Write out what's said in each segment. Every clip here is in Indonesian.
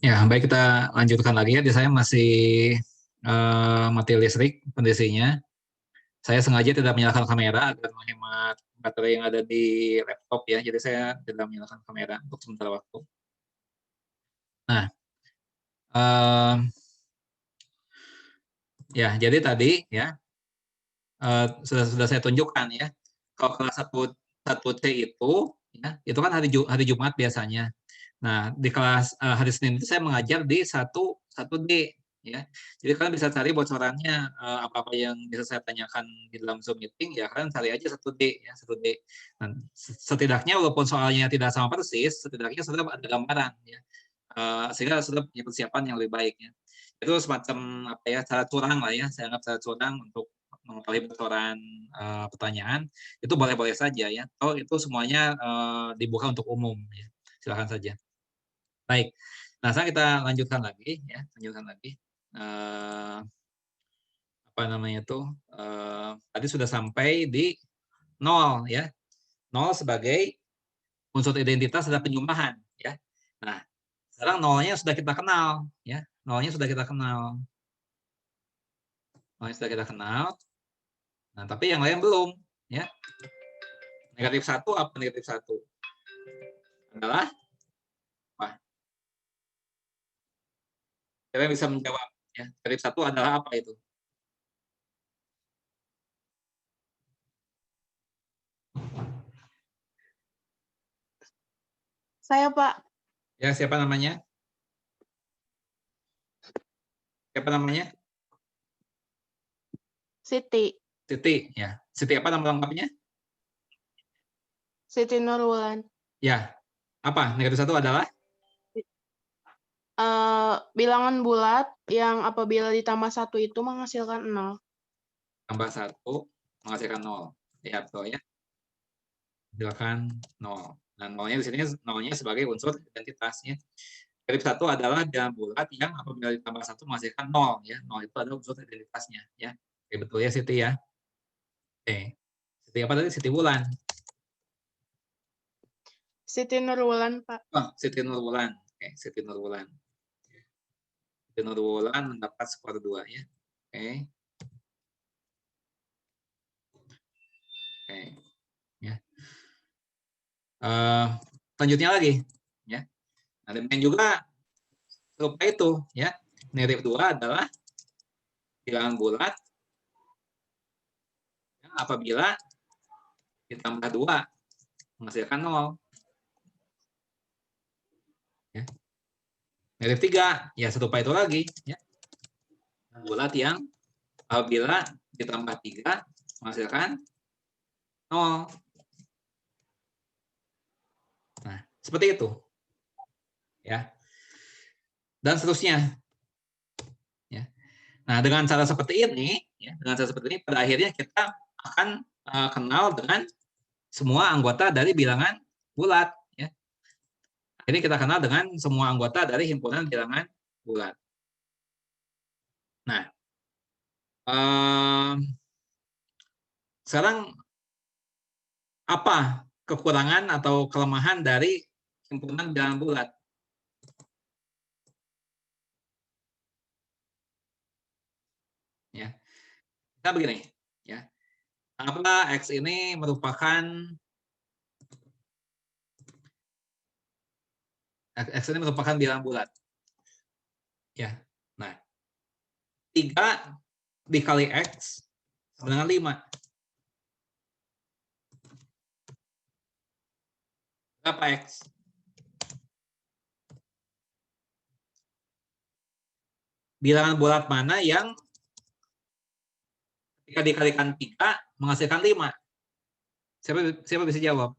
Ya, baik, kita lanjutkan lagi ya. Di saya masih mati listrik kondisinya. Saya sengaja tidak menyalakan kamera agar menghemat baterai yang ada di laptop ya. Jadi saya tidak menyalakan kamera untuk sementara waktu. Nah, ya jadi tadi ya sudah saya tunjukkan ya. Kalau kelas 1C itu kan hari Jumat biasanya. Nah, di kelas hari Senin itu saya mengajar di 1D ya. Jadi kalian bisa cari bocorannya, apa-apa yang bisa saya tanyakan di dalam Zoom meeting ya, kalian cari aja 1D ya, 1D. Nah, setidaknya walaupun soalnya tidak sama persis, setidaknya sudah ada gambaran ya. Sehingga sudah punya persiapan yang lebih baik ya. Itu semacam apa ya, cara curang lah ya, saya anggap cara curang untuk mengetahui bocoran pertanyaan, itu boleh-boleh saja ya. Oh, itu semuanya dibuka untuk umum ya. Silakan saja. Baik. Nah, sekarang kita lanjutkan lagi ya, apa namanya itu? Tadi sudah sampai di 0 ya. 0 sebagai unsur identitas dan penjumlahan ya. Nah, sekarang nolnya sudah kita kenal ya. Nolnya sudah kita kenal. Nolnya sudah kita kenal. Nah, tapi yang lain belum ya. Negatif 1 apa negatif 1? Adalah apa? Siapa yang bisa menjawab ya? Negatif 1 adalah apa itu? Saya, Pak. Ya, siapa namanya? Siapa namanya? Siti. Siti, ya. Siti apa nama lengkapnya? Siti Nurwulan. Ya. Apa? Negatif 1 adalah? Bilangan bulat yang apabila ditambah 1 itu menghasilkan 0. Tambah 1 menghasilkan 0. Ya, betul ya. Menghasilkan 0. Nah, nolnya di sini nolnya sebagai unsur identitasnya. Negatif 1 adalah bilangan bulat yang apabila ditambah 1 menghasilkan 0 ya. 0 itu adalah unsur identitasnya ya. Oke, betul ya Siti ya. Oke. Siti apa tadi? Siti Wulan. Siti Nurwulan, Pak. Oh, Siti Nurwulan. Oke, Siti Nurwulan. Siti Nurwulan mendapat skor 2 ya. Oke. Oke. Ya. Selanjutnya lagi ya. Nah, demikian juga serupa itu ya. Negatif 2 adalah bilangan bulat ya, apabila ditambah 2 menghasilkan 0. Ya. Negatif 3 ya serupa itu lagi ya. Bulat yang apabila ditambah 3 menghasilkan 0. Nah, seperti itu. Ya. Dan seterusnya. Ya. Nah, dengan cara seperti ini, ya, dengan cara seperti ini pada akhirnya kita akan kenal dengan semua anggota dari bilangan bulat. Ya. Ini kita kenal dengan semua anggota dari himpunan bilangan bulat. Nah, sekarang apa kekurangan atau kelemahan dari himpunan bilangan bulat? Ya, kita begini, ya. Apa X ini merupakan bilangan bulat? Ya. Nah, 3 dikali X sama dengan 5. Berapa X? Bilangan bulat mana yang ketika dikalikan 3 menghasilkan 5? Siapa bisa jawab?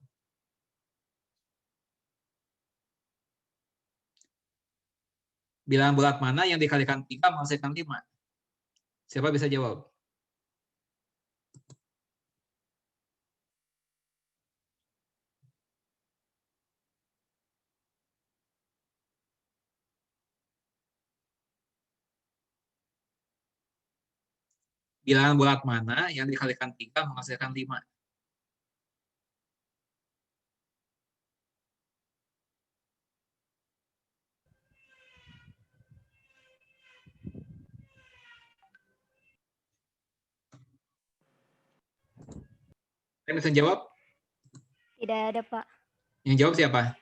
Bilangan bulat mana yang dikalikan 3 menghasilkan 5? Siapa bisa jawab? Bilangan bulat mana yang dikalikan 3 menghasilkan 5? Yang bisa jawab? Tidak ada, Pak. Yang jawab siapa?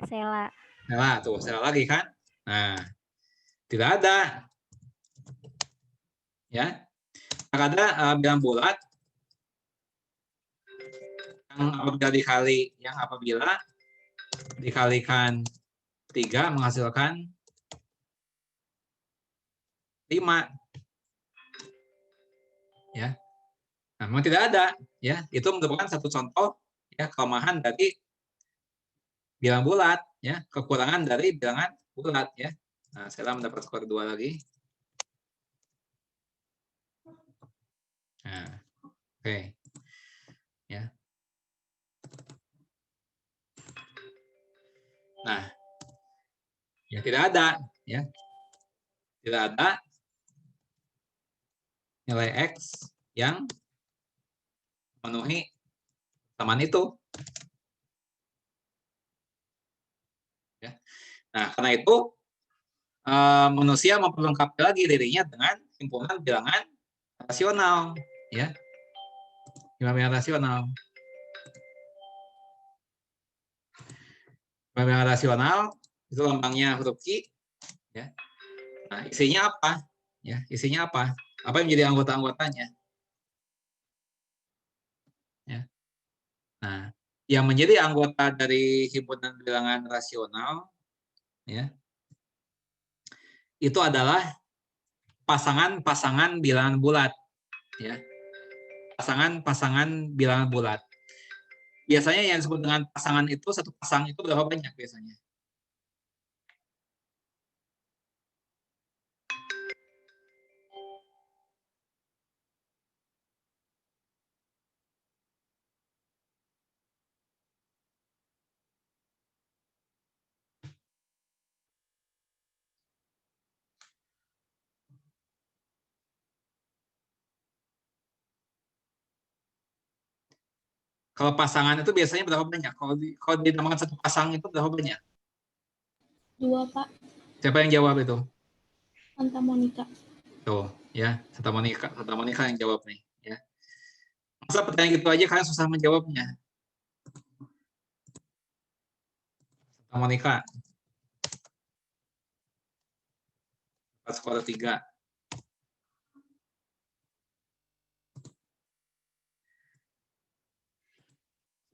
Sela. Sela, tuh, Sela lagi kan? Nah, tidak ada. Ya. Tidak ada bilangan bulat yang apabila dikalikan 3 menghasilkan 5. Ya. Nah, memang tidak ada, ya. Itu merupakan satu contoh ya kelemahan dari bilangan bulat, ya, kekurangan dari bilangan bulat, ya. Nah, saya mendapat skor 2 lagi. Nah, oke. Ya. Nah, ya tidak ada, ya. Tidak ada nilai X yang memenuhi samaan itu. Ya. Nah, karena itu manusia memperlengkapi lagi dirinya dengan himpunan bilangan rasional, ya. Bilangan rasional. Bilangan rasional itu lambangnya huruf Q, ya. Nah, isinya apa? Ya, isinya apa? Apa yang menjadi anggota-anggotanya? Ya. Nah, yang menjadi anggota dari himpunan bilangan rasional, ya, itu adalah pasangan-pasangan bilangan bulat, ya. Pasangan-pasangan bilangan bulat. Biasanya yang disebut dengan pasangan itu, satu pasang itu berapa banyak biasanya? Kalau pasangan itu biasanya berapa banyak? Kalau dinamakan satu pasang itu berapa banyak? 2, Pak. Siapa yang jawab itu? Santa Monica. Tuh, ya, Santa Monica yang jawab nih, ya. Masa pertanyaan gitu aja kalian susah menjawabnya? Santa Monica. Skor 3.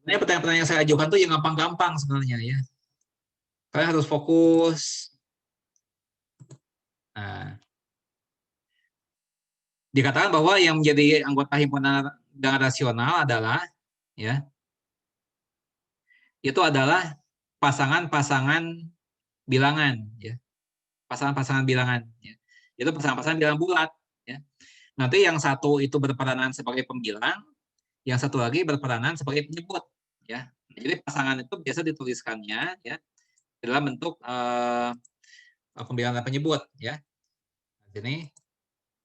Sebenarnya pertanyaan-pertanyaan yang saya ajukan tuh yang gampang-gampang sebenarnya ya. Kalian harus fokus. Nah, dikatakan bahwa yang menjadi anggota himpunan bilangan rasional adalah ya, itu adalah pasangan-pasangan bilangan ya. Pasangan-pasangan bilangan ya. Itu pasangan-pasangan bilangan bulat ya. Nanti yang satu itu berperanan sebagai pembilang, yang satu lagi berperanan sebagai penyebut ya. Jadi pasangan itu biasa dituliskannya ya dalam bentuk pembilangan penyebut ya. Jadi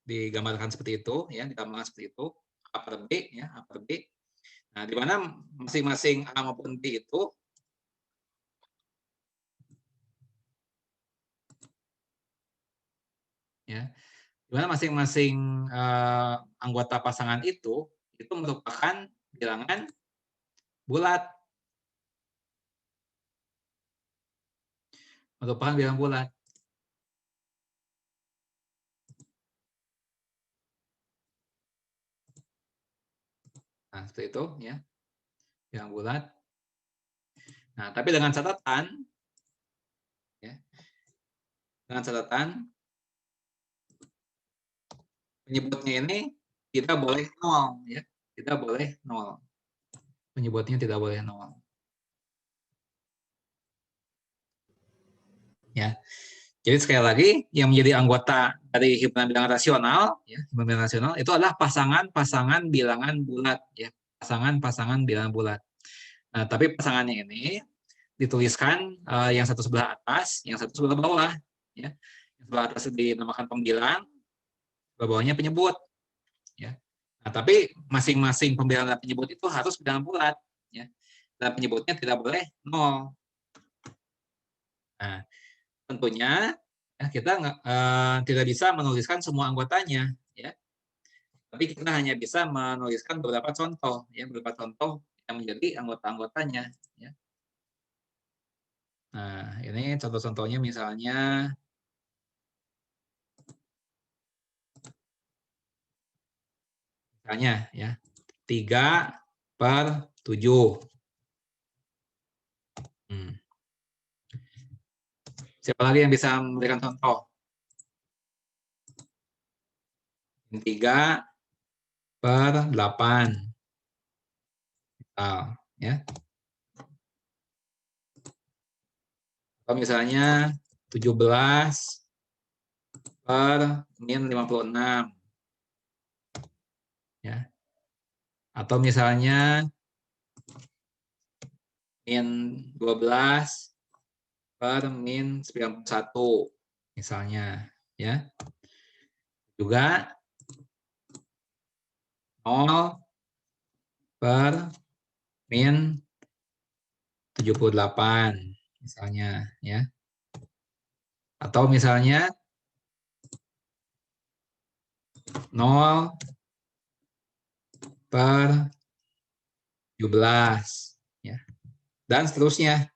digambarkan seperti itu ya, digambarkan seperti itu A per B ya, A per B. Nah, di mana masing-masing A maupun B itu ya, di mana masing-masing anggota pasangan itu merupakan bilangan bulat. Merupakan bilangan bulat. Nah, seperti itu ya. Bilangan bulat. Nah, tapi dengan catatan ya. Dengan catatan penyebutnya ini tidak boleh 0 ya. Tidak boleh 0. Penyebutnya tidak boleh 0. Ya. Jadi sekali lagi yang menjadi anggota dari himpunan bilangan rasional, ya, himpunan bilangan rasional itu adalah pasangan-pasangan bilangan bulat, ya, pasangan-pasangan bilangan bulat. Nah, tapi pasangannya ini dituliskan yang satu sebelah atas, yang satu sebelah bawah, ya. Yang sebelah atas dinamakan pembilang, sebelah bawahnya penyebut, ya. Nah, tapi masing-masing pembilang dan penyebut itu harus bilangan bulat, ya. Dan penyebutnya tidak boleh 0. Nah, tentunya ya, kita tidak bisa menuliskan semua anggotanya, ya. Tapi kita hanya bisa menuliskan beberapa contoh, ya, beberapa contoh yang menjadi anggota-anggotanya, ya. Nah, ini contoh-contohnya misalnya ya 3/7. Siapa lagi yang bisa memberikan contoh? 3/8. Ya. Atau misalnya 17/-56. Ya. Atau misalnya -12/-91 misalnya, ya. Juga 0/-78 misalnya, ya. Atau misalnya 0/17, ya. Dan seterusnya.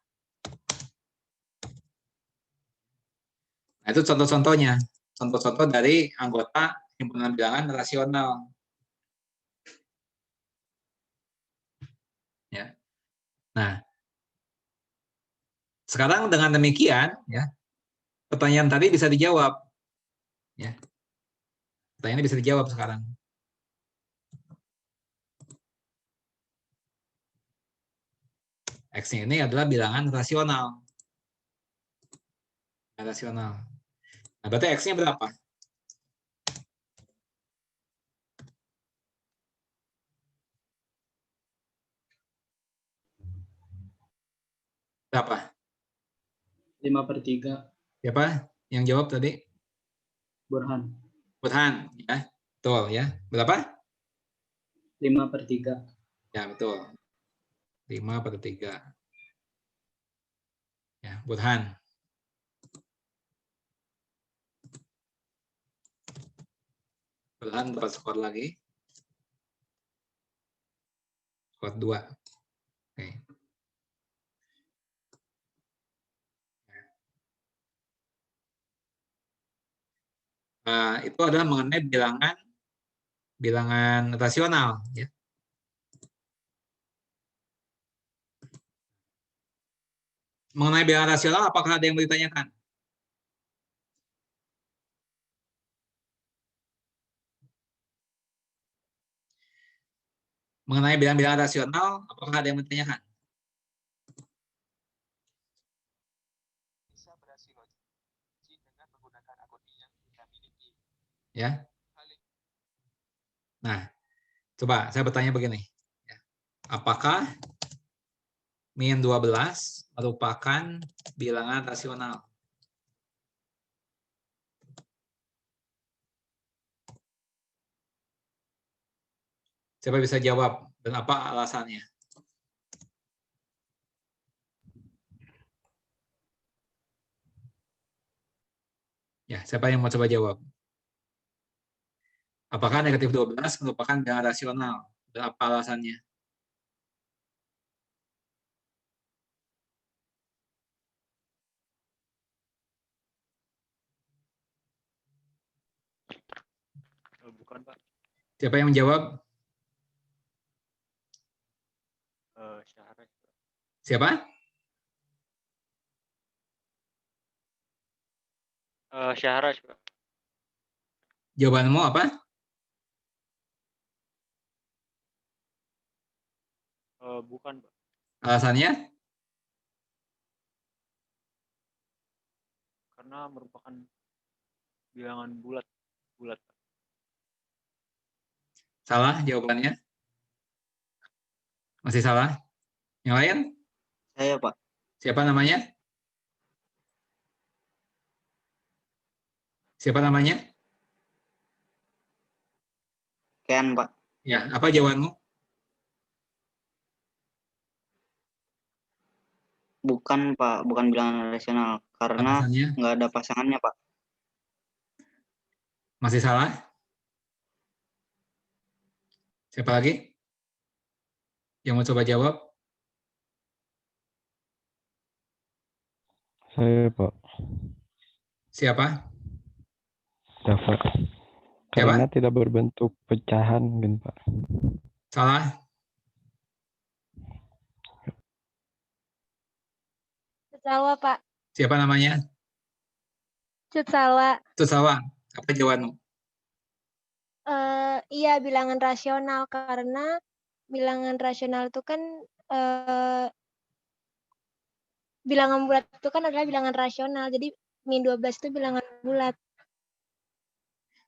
Nah, itu contoh-contohnya. Contoh-contoh dari anggota himpunan bilangan rasional. Ya. Nah, sekarang dengan demikian, ya, pertanyaan tadi bisa dijawab. Ya. Pertanyaannya bisa dijawab sekarang. X ini adalah bilangan rasional. Rasional. Nah, berarti X-nya berapa? Berapa? 5/3. Siapa yang jawab tadi? Burhan. Burhan, ya. Betul, ya. Berapa? 5/3. Ya, betul. 5/3. Ya, Burhan. Burhan dapat skor lagi. Skor 2. Oke. Itu adalah mengenai bilangan rasional, ya. Mengenai bilangan rasional, apakah ada yang mau ditanyakan? Mengenai bilangan rasional, apakah ada yang mau ditanyakan? Ya. Nah, coba saya bertanya begini. Apakah min 12 merupakan bilangan rasional? Siapa bisa jawab dan apa alasannya? Ya, siapa yang mau coba jawab? Apakah negatif 12 merupakan bilangan rasional? Dan apa alasannya? Bukan, Pak. Siapa yang menjawab? Syahraj. Siapa? Syahraj, Pak. Jawabanmu apa? Bukan, Pak. Alasannya? Karena merupakan bilangan bulat, Pak. Salah jawabannya? Masih salah? Yang lain? Saya, Pak. Siapa namanya? Siapa namanya? Ken, Pak. Ya, apa jawabanmu? Bukan, Pak. Bukan bilangan rasional. Karena Alasannya? nggak ada pasangannya, Pak. Masih salah? Siapa lagi? Yang mau coba jawab? Saya, Pak. Siapa? Dapat. Siapa? Karena tidak berbentuk pecahan, mungkin, Pak. Salah? Salwa, Pak. Siapa namanya? Cut Salwa. Tutsawa. Apa jawabanmu? Iya, bilangan rasional. Karena bilangan rasional itu kan bilangan bulat itu kan adalah bilangan rasional. Jadi min 12 itu bilangan bulat.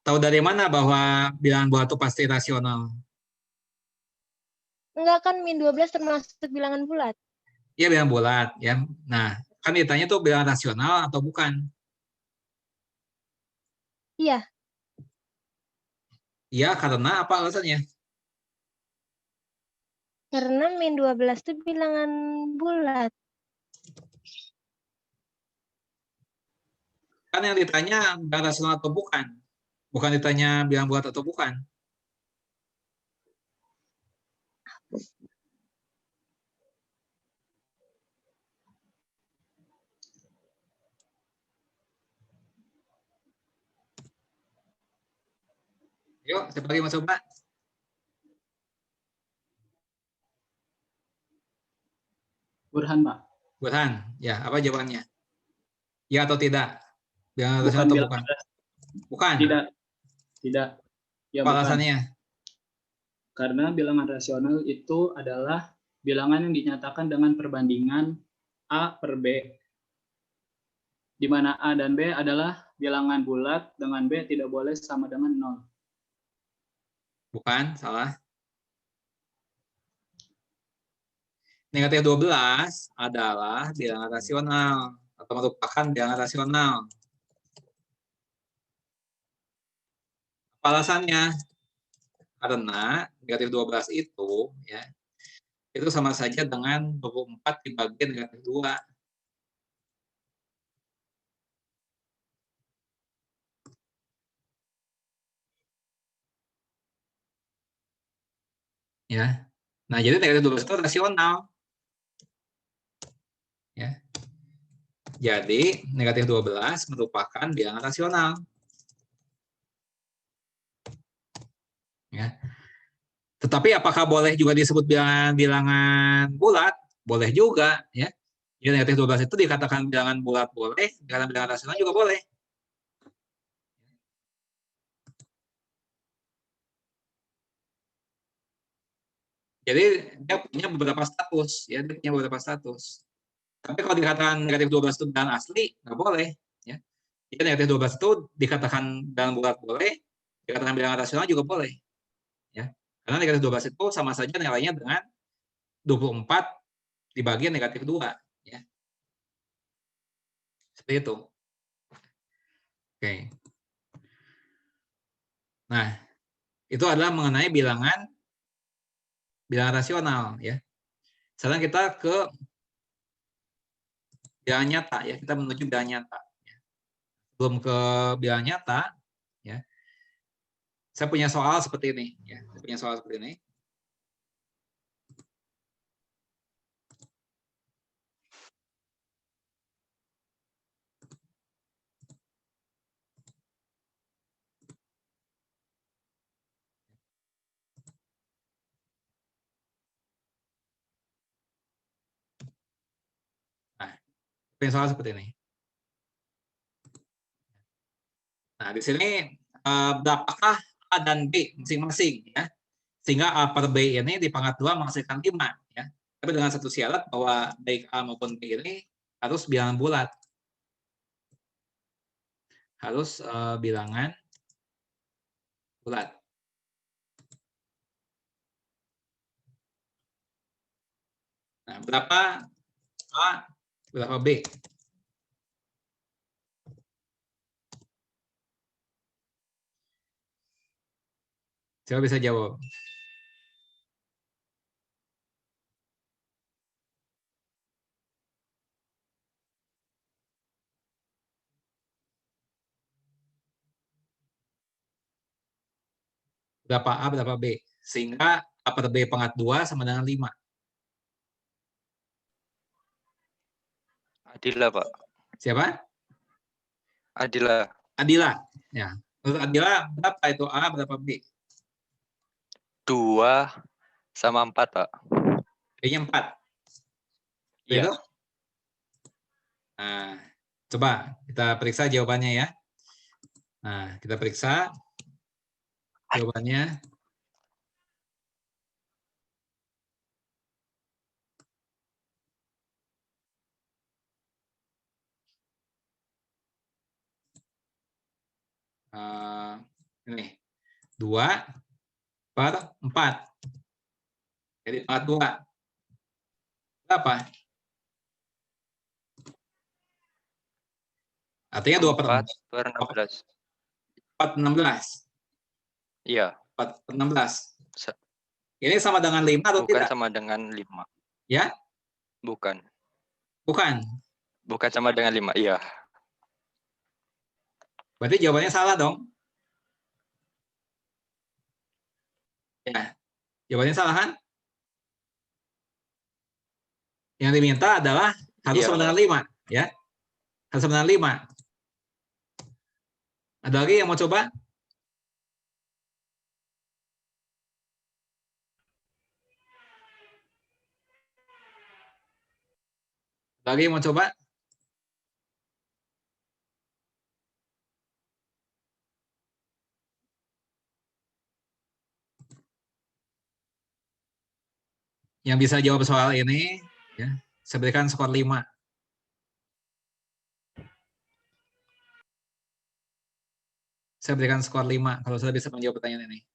Tahu dari mana bahwa bilangan bulat itu pasti rasional? Enggak, kan min 12 termasuk bilangan bulat. Iya, bilangan bulat, ya. Nah, kan ditanya tuh bilangan rasional atau bukan? Iya, Iya, karena apa alasannya? karena min 12 itu bilangan bulat. Kan yang ditanya bilangan rasional atau bukan? Bukan ditanya bilangan bulat atau bukan. Yuk, siapa lagi mau coba? Burhan, Pak. Burhan, ya, apa jawabannya? Ya atau tidak? Bilangan Bukan rasional atau bilangan bukan? Bukan. Tidak. Tidak. Ya, Apa bukan. alasannya? Karena bilangan rasional itu adalah bilangan yang dinyatakan dengan perbandingan A per B. Di mana A dan B adalah bilangan bulat dengan B tidak boleh sama dengan 0. Bukan, salah. Negatif 12 adalah bilangan rasional atau merupakan bilangan rasional. Apa alasannya? Karena negatif 12 itu ya itu sama saja dengan 24 dibagi negatif 2. Ya. Nah, jadi negatif 12 itu rasional. Ya. Jadi, negatif 12 merupakan bilangan rasional. Ya. Tetapi apakah boleh juga disebut bilangan bulat? Boleh juga, ya. Jadi negatif 12 itu dikatakan bilangan bulat boleh, dikatakan bilangan rasional juga boleh. Jadi dia punya beberapa status, ya, dia punya beberapa status. Tapi kalau dikatakan negatif 12 itu bilangan asli, nggak boleh, ya. Jadi negatif 12 itu dikatakan bilangan bulat boleh, dikatakan bilangan rasional juga boleh, ya. Karena negatif 12 itu sama saja nilainya dengan 24 dibagi negatif 2, ya. Seperti itu. Oke. Nah, itu adalah mengenai bilangan rasional, ya. Sekarang kita ke bilangan nyata, ya. Kita menuju bilangan nyata. Sebelum ke bilangan nyata, ya. Saya punya soal seperti ini, ya. Saya punya soal seperti ini. Nah, punya soal seperti ini. Nah, di sini berapakah A dan B masing-masing, ya? Sehingga A per B ini dipangkat 2 menghasilkan 5, ya. Tapi dengan satu syarat bahwa baik A maupun B ini harus bilangan bulat. Harus bilangan bulat. Nah, berapa A, berapa B? Siapa bisa jawab? Berapa A, berapa B? Sehingga A per B pangkat 2 sama dengan 5. Adila, Pak. Siapa? Adila. Adila. Ya. Menurut Adila, berapa itu A, berapa B? 2 sama 4, Pak. B-nya 4. Iya. Itu? Nah, coba kita periksa jawabannya, ya. Nah, kita periksa jawabannya. Ini 2 per 4. Jadi pangkat 2. Berapa? Artinya 2 per 4 per 16. 4 per 16. Iya. 4 per 16. Ini sama dengan 5 atau Bukan tidak? sama dengan 5. Ya? Bukan. Bukan. Bukan sama dengan 5, iya. Berarti jawabannya salah dong. Ya. Jawabannya salah kan? Yang diminta adalah harus sama dengan 5, ya. Harus sama dengan 5. Ada lagi yang mau coba? Ada lagi yang mau coba? Yang bisa jawab soal ini, ya, saya berikan skor 5. Saya berikan skor 5 kalau sudah bisa menjawab pertanyaan ini.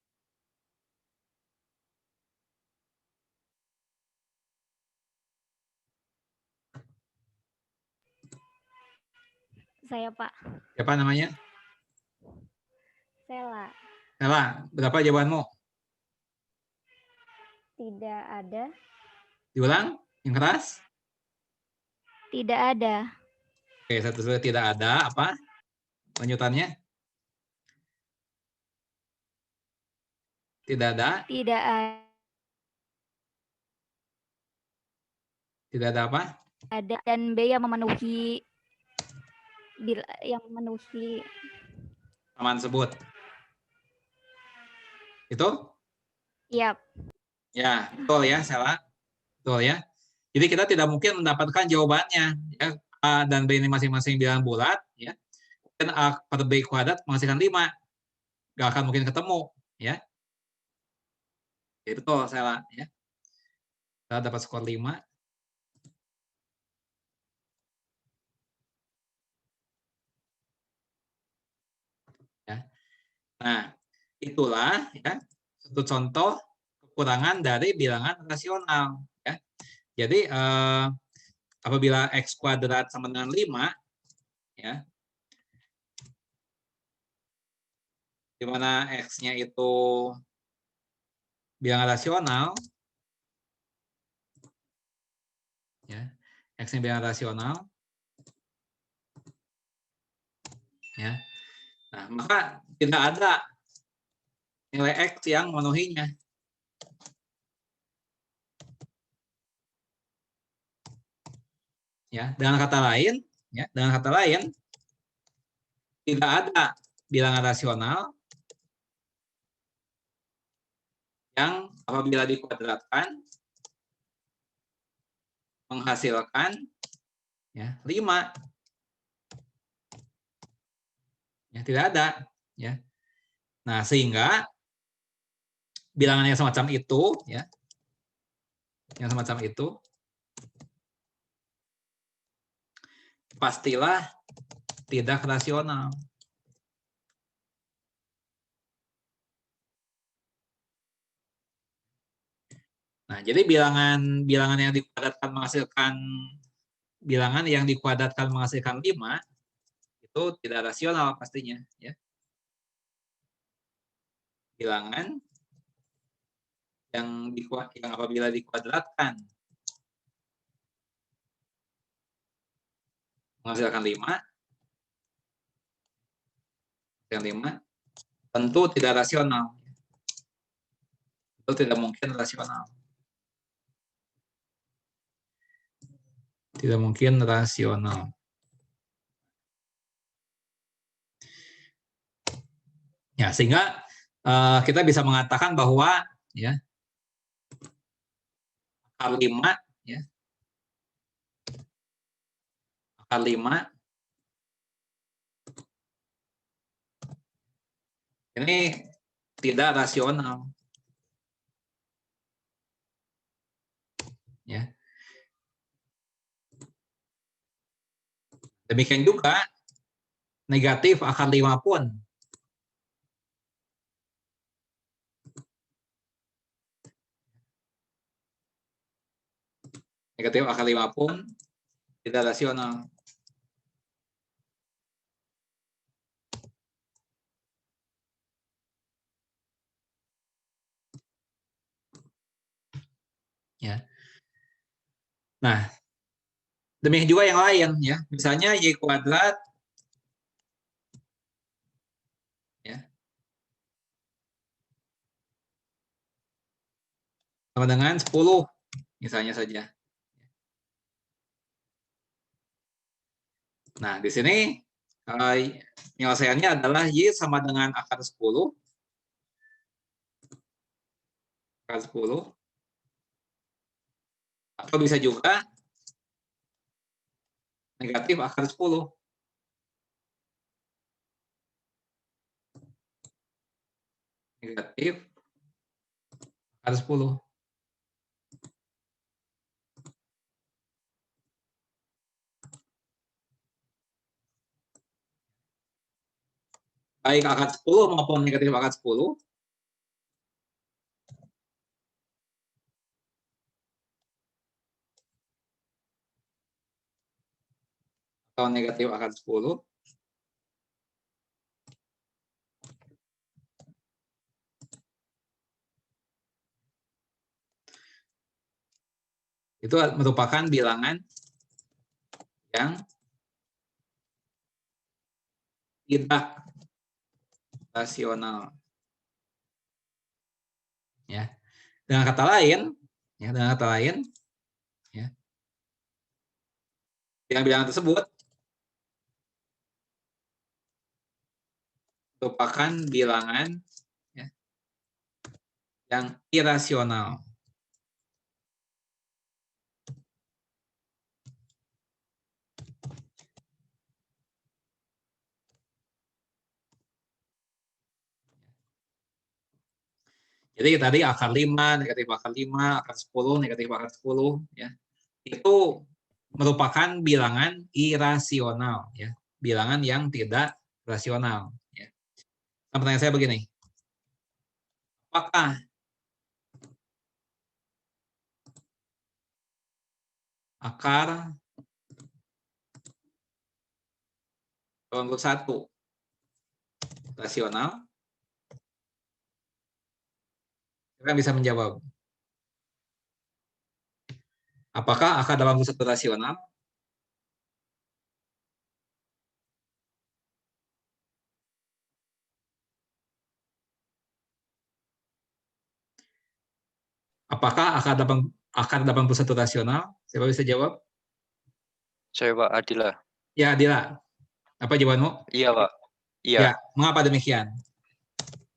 Saya, Pak. Siapa namanya? Sela. Ella, berapa jawabanmu? Tidak ada. Diulang, yang keras. Tidak ada. Oke, satu tidak ada. Apa lanjutannya? Tidak ada. Tidak Tidak ada apa? ada. Dan B yang memenuhi Samaan sebut. Itu? Yap. Ya, betul ya, Sela. Betul ya. Jadi kita tidak mungkin mendapatkan jawabannya. Ya. A dan B ini masing-masing bilangan bulat. Ya. Dan A per B kuadrat menghasilkan 5. Nggak akan mungkin ketemu. Ya. Jadi betul, Sela. Ya. Kita dapat skor 5. Ya. Nah, itulah ya satu contoh kekurangan dari bilangan rasional. Ya. Jadi apabila X kuadrat sama dengan 5, ya, di mana X-nya itu bilangan rasional, ya, X-nya bilangan rasional, ya. Nah, maka tidak ada nilai X yang memenuhinya. Ya, dengan kata lain, tidak ada bilangan rasional yang apabila dikuadratkan menghasilkan ya 5. Ya, tidak ada, ya. Nah, sehingga bilangan yang semacam itu, ya, yang semacam itu pastilah tidak rasional. Nah, jadi bilangan yang dikuadratkan menghasilkan 5 itu tidak rasional pastinya, ya. Bilangan yang apabila dikuadratkan menghasilkan 5 tentu tidak rasional. Itu tidak mungkin rasional. Tidak mungkin rasional. Ya, sehingga kita bisa mengatakan bahwa ya akar 5 ya. Akar 5 ini tidak rasional. Ya. Demikian juga negatif akar 5 pun tidak rasional. Ya. Nah, demikian juga yang lain ya. Misalnya Y kuadrat ya, sama dengan 10 misalnya saja. Nah, di sini penyelesaiannya adalah Y sama dengan akar 10. Akar 10. Atau bisa juga negatif akar 10. Negatif akar 10. Baik akar 10 maupun negatif akar 10 atau negatif akar 10 Itu merupakan bilangan yang tidak rasional. Ya. Dengan kata lain, ya, bilangan-bilangan tersebut merupakan bilangan ya, yang irasional. Jadi tadi akar 5, negatif akar 5, akar 10, negatif akar 10, ya. Itu merupakan bilangan irasional, ya. Bilangan yang tidak rasional, ya. Nah, pertanyaan saya begini. Apakah akar 81 rasional? Siapa yang bisa menjawab? Apakah akar 81 rasional? Apakah akar 81 rasional? Siapa bisa jawab? Saya Pak Adila. Ya, Adila. Apa jawabanmu? Iya Pak. Iya. Ya, mengapa demikian?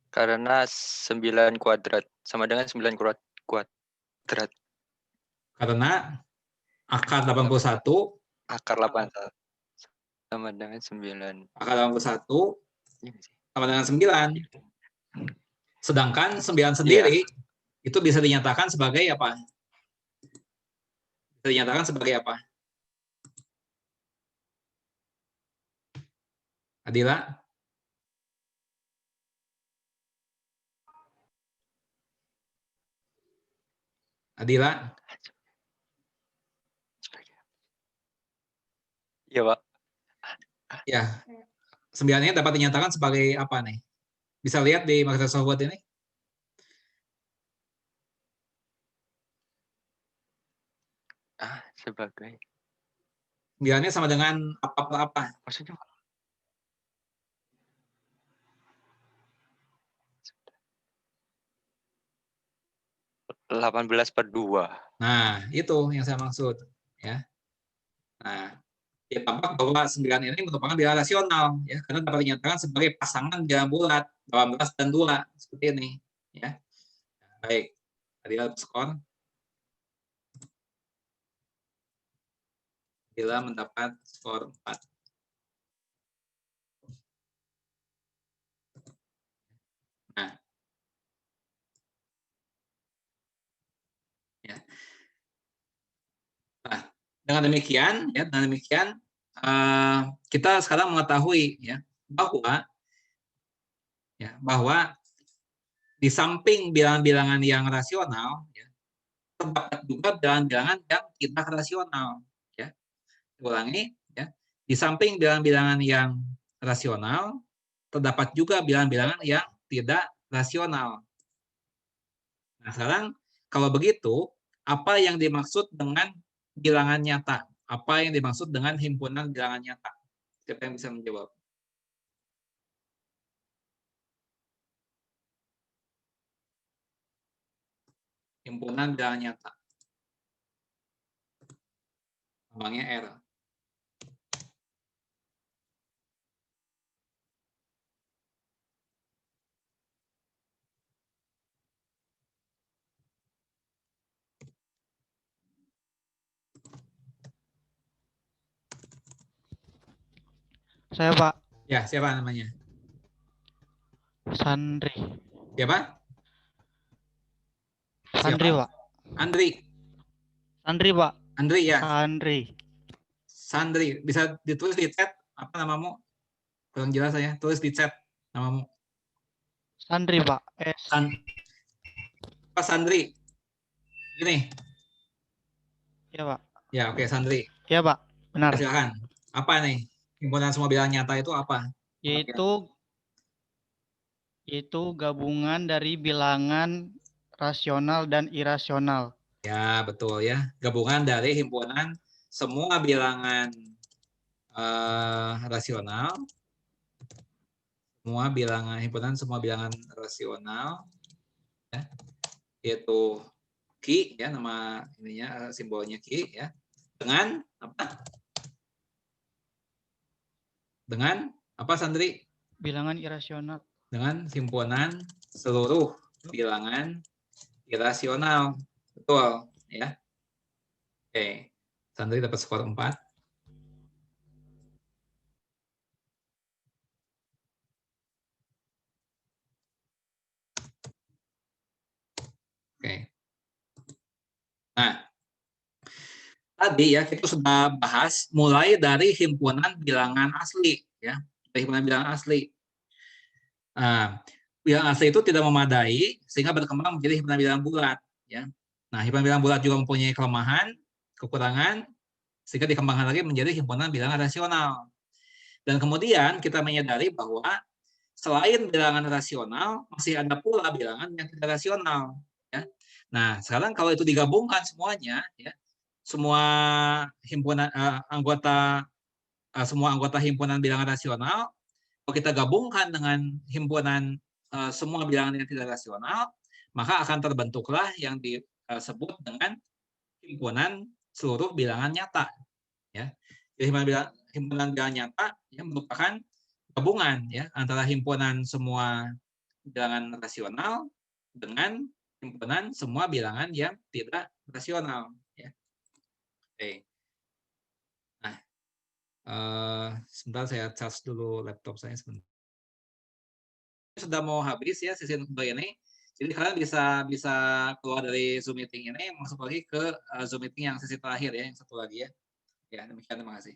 Karena 9 kuadrat sama dengan 9 kuadrat. Karena akar 81 Akar 81 sama dengan 9. akar 81 sama dengan 9. Sedangkan 9 sendiri itu bisa dinyatakan sebagai apa? Bisa dinyatakan sebagai apa? Adila? Adila? Iya Pak. Ya. 9-nya dapat dinyatakan sebagai apa nih? Bisa lihat di Microsoft Word ini? Sebagai. 9-nya sama dengan apa? Maksudnya 18/2. Nah, itu yang saya maksud, ya. Nah, ya tampak bahwa 9 ini merupakan bilangan rasional, ya, karena dapat dinyatakan sebagai pasangan bilangan bulat 18 dan 2 seperti ini, ya. Baik, Adila skor. Adila mendapat skor 4. Nah, ya. Nah, dengan demikian, kita sekarang mengetahui, ya, bahwa di samping bilangan-bilangan yang rasional, ya, terdapat juga bilangan-bilangan yang tidak rasional. Ya. Ulangi, ya. Di samping bilangan-bilangan yang rasional, terdapat juga bilangan-bilangan yang tidak rasional. Nah, sekarang kalau begitu, apa yang dimaksud dengan bilangan nyata? Apa yang dimaksud dengan himpunan bilangan nyata? Siapa yang bisa menjawab? Himpunan bilangan nyata. Lambangnya R. Saya Pak. Ya, siapa namanya? Sandri. Siapa? Sandri Pak. Andri. Sandri Pak. Andri ya. Sandri. Bisa ditulis di chat apa namamu? Kurang jelas saya. Tulis di chat namamu. Sandri Pak. Pak Sandri. Ini. Iya Pak. Ya, oke, Sandri. Iya Pak. Benar. Silakan. Apa nih? Himpunan semua bilangan nyata itu apa? Yaitu gabungan dari bilangan rasional dan irasional. Ya, betul ya. Gabungan dari himpunan semua bilangan rasional, himpunan semua bilangan rasional, ya, yaitu Q ya, nama ininya simbolnya Q ya. Dengan apa? Dengan apa, Sandri? Bilangan irasional. Dengan himpunan seluruh bilangan irasional. Betul ya. Oke. Sandri dapat skor 4. Oke. Nah, tadi ya kita sudah bahas mulai dari himpunan bilangan asli ya, dari himpunan bilangan asli. Nah, bilangan asli itu tidak memadai sehingga berkembang menjadi himpunan bilangan bulat ya. Nah, himpunan bilangan bulat juga mempunyai kelemahan, kekurangan sehingga dikembangkan lagi menjadi himpunan bilangan rasional. Dan kemudian kita menyadari bahwa selain bilangan rasional masih ada pula bilangan yang tidak rasional ya. Nah, sekarang kalau itu digabungkan semuanya ya, semua himpunan semua anggota himpunan bilangan rasional, kalau kita gabungkan dengan himpunan semua bilangan yang tidak rasional, maka akan terbentuklah yang disebut dengan himpunan seluruh bilangan nyata. Ya, jadi himpunan bilangan nyata yang merupakan gabungan ya antara himpunan semua bilangan rasional dengan himpunan semua bilangan yang tidak rasional. Ya. Oke. Nah, sebentar saya charge dulu laptop saya sebentar. Sudah mau habis ya sesi kedua ini. Jadi kalian bisa keluar dari Zoom meeting ini, masuk lagi ke Zoom meeting yang sesi terakhir ya, yang satu lagi ya. Ya, demikian, terima kasih.